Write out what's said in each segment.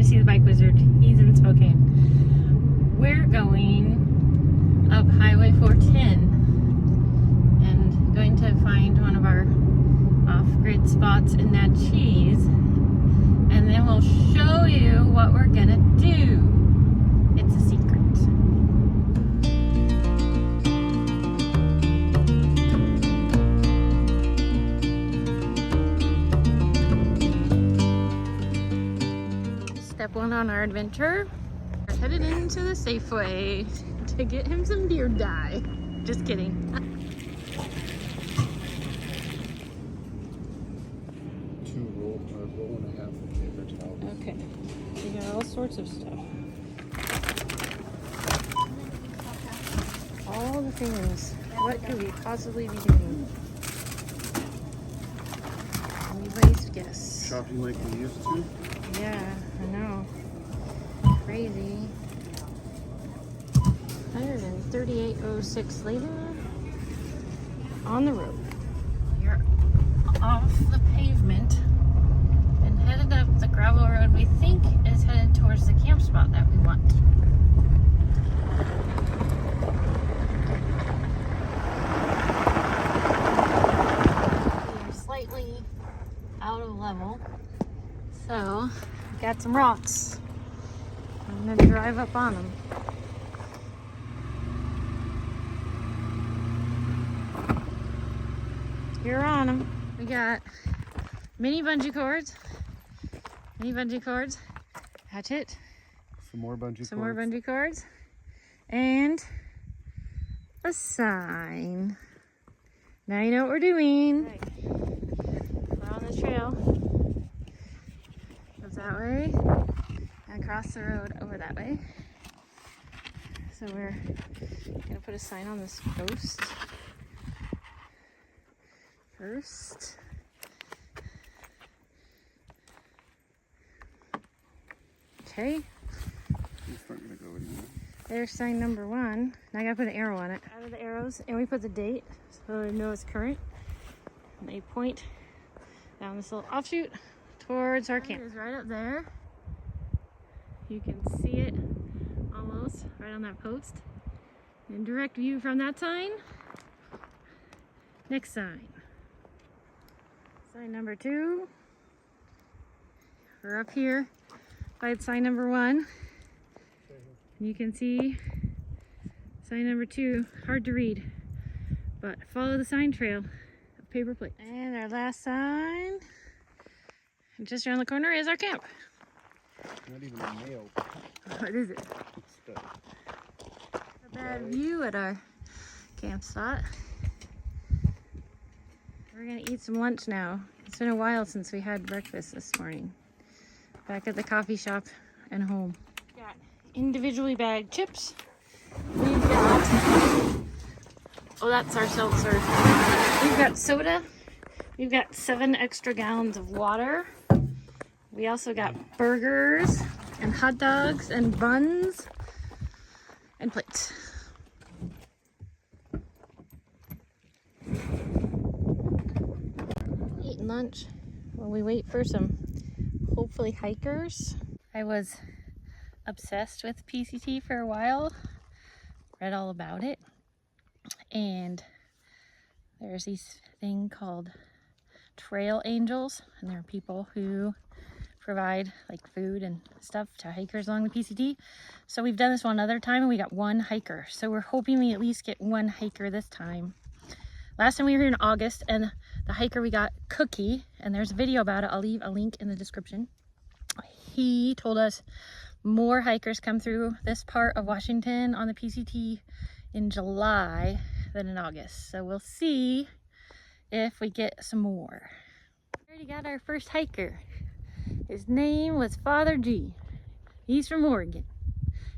see the bike wizard. He's in Spokane. We're going up Highway 410 and going to find one of our off-grid spots in Natchez, and then we'll show you what we're gonna do. It's a secret. Step one on our adventure. We're headed into the Safeway to get him some beard dye. Just kidding. Roll and a half of paper towels. Okay. We got all sorts of stuff. All the things. What could we possibly be doing? Anybody's guess. Shopping like we used to. Yeah, I know. Crazy. 138.06 later. On the road. You're off the pavement and headed up the gravel road we think is headed towards the camp spot that we want. We are slightly out of level, so we got some rocks. I'm gonna drive up on them. You're on them. We got mini bungee cords, hatchet, Some more bungee more bungee cords, and a sign. Now you know what we're doing. Right. We're on the trail. Goes that way and across the road over that way. So we're gonna put a sign on this post first. Okay. It's not gonna go anywhere. There's sign number one. Now I gotta put an arrow on it. Out of the arrows, and we put the date so they know it's current. And they point down this little offshoot towards our camp. It is right up there. You can see it almost right on that post. In direct view from that sign. Next sign. Sign number two. We're up here by sign number one. You can see sign number two, hard to read, but follow the sign trail of paper plates. And our last sign, just around the corner, is our camp. Not even a nail. What is it? It's the A bad view at our camp spot. We're gonna eat some lunch now. It's been a while since we had breakfast this morning. Back at the coffee shop and home. Got individually bagged chips. We've got, oh, that's our seltzer. We've got soda. We've got 7 extra gallons of water. We also got burgers and hot dogs and buns and plates. Eating lunch while we wait for some hopefully hikers. I was obsessed with PCT for a while, read all about it, and there's this thing called Trail Angels, and there are people who provide like food and stuff to hikers along the PCT. So we've done this one other time and we got 1 hiker, so we're hoping we at least get 1 hiker this time. Last time we were here in August, and the hiker we got, Cookie, and there's a video about it. I'll leave a link in the description. He told us more hikers come through this part of Washington on the PCT in July than in August. So we'll see if we get some more. We already got our first hiker. His name was Father G. He's from Oregon.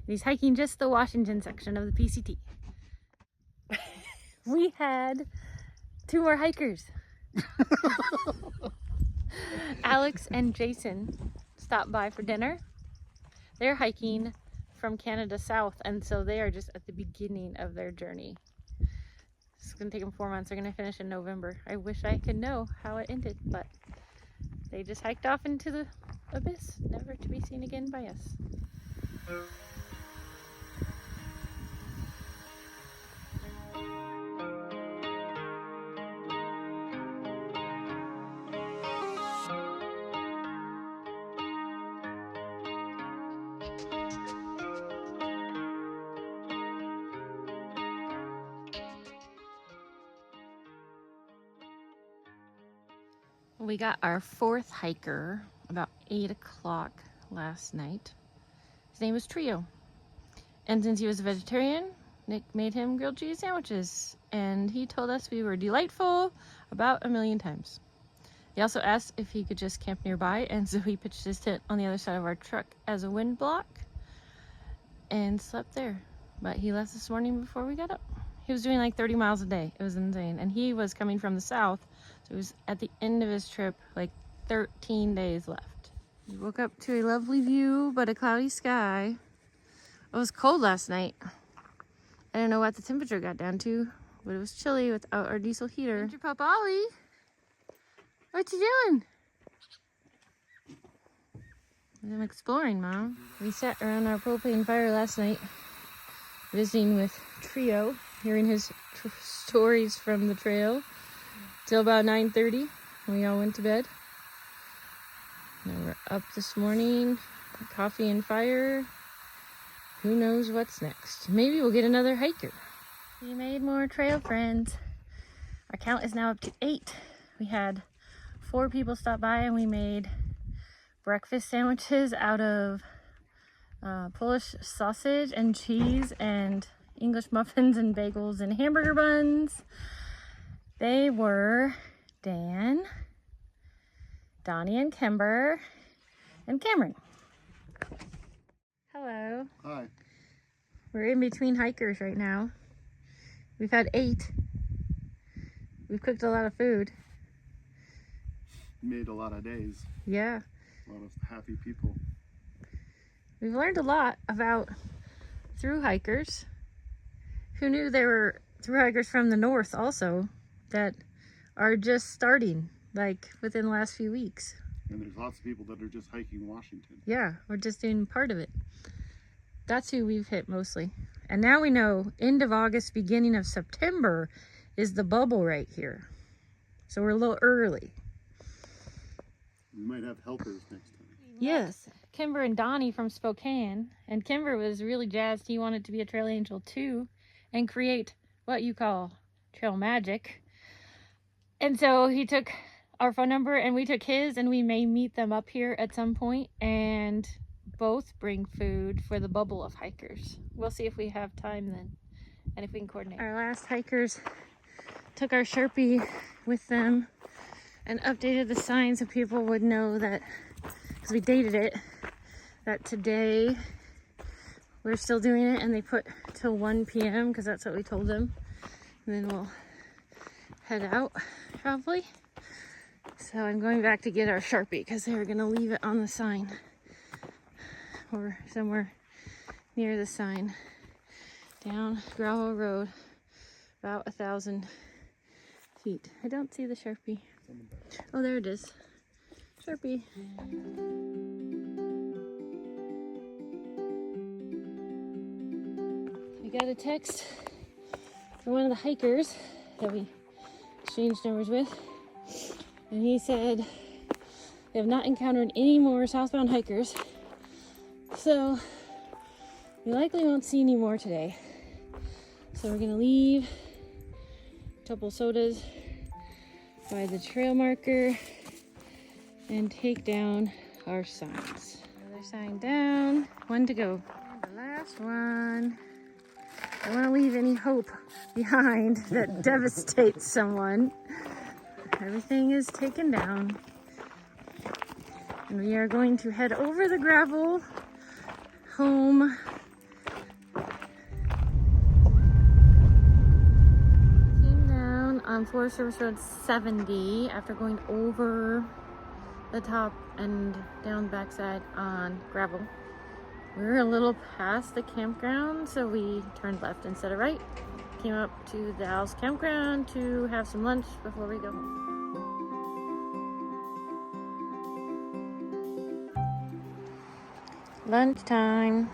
He's hiking just the Washington section of the PCT. We had 2 more hikers. Alex and Jason stopped by for dinner. They're hiking from Canada South, and so they are just at the beginning of their journey. It's gonna take them 4 months. They're gonna finish in November. I wish I could know how it ended, but They just hiked off into the abyss, never to be seen again by us. We got our fourth hiker about 8 o'clock last night. His name was Trio. And since he was a vegetarian, Nick made him grilled cheese sandwiches. And he told us we were delightful about 1,000,000 times. He also asked if he could just camp nearby, and so he pitched his tent on the other side of our truck as a wind block and slept there. But he left this morning before we got up. He was doing like 30 miles a day. It was insane. And he was coming from the south, so it was at the end of his trip, like 13 days left. We woke up to a lovely view, but a cloudy sky. It was cold last night. I don't know what the temperature got down to, but it was chilly without our diesel heater. Winter Pup Ollie, what you doing? I'm exploring, Mom. We sat around our propane fire last night, visiting with Trio, hearing his stories from the trail till about 9:30. We all went to bed. Now we're up this morning, coffee and fire. Who knows what's next? Maybe we'll get another hiker. We made more trail friends. Our count is now up to 8. We had 4 people stop by, and we made breakfast sandwiches out of Polish sausage and cheese and English muffins and bagels and hamburger buns. They were Dan, Donnie and Kimber, and Cameron. Hello. Hi. We're in between hikers right now. We've had 8. We've cooked a lot of food. Made a lot of days. Yeah. A lot of happy people. We've learned a lot about thru hikers. Who knew there were thru hikers from the north also that are just starting, like within the last few weeks. And there's lots of people that are just hiking Washington. Yeah, we're just doing part of it. That's who we've hit mostly. And now we know end of August, beginning of September is the bubble right here. So we're a little early. We might have helpers next time. Yes. Kimber and Donnie from Spokane. And Kimber was really jazzed. He wanted to be a trail angel too and create what you call trail magic. And so he took our phone number and we took his, and we may meet them up here at some point and both bring food for the bubble of hikers. We'll see if we have time then and if we can coordinate. Our last hikers took our Sharpie with them and updated the sign so people would know that, because we dated it, that today we're still doing it, and they put till 1 p.m. because that's what we told them. And then we'll head out probably. So I'm going back to get our Sharpie because they were going to leave it on the sign or somewhere near the sign. Down gravel road, about 1,000 feet. I don't see the Sharpie. Oh, there it is. Sharpie. I got a text from one of the hikers that we exchanged numbers with. And he said they have not encountered any more southbound hikers. So we likely won't see any more today. So we're gonna leave a couple sodas by the trail marker and take down our signs. Another sign down, 1 to go. And the last one. I don't want to leave any hope behind that devastates someone. Everything is taken down. And we are going to head over the gravel home. Came down on Forest Service Road 70 after going over the top and down the backside on gravel. We were a little past the campground, so we turned left instead of right. Came up to the Owls campground to have some lunch before we go home. Lunchtime.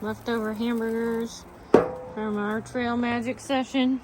Leftover hamburgers from our trail magic session.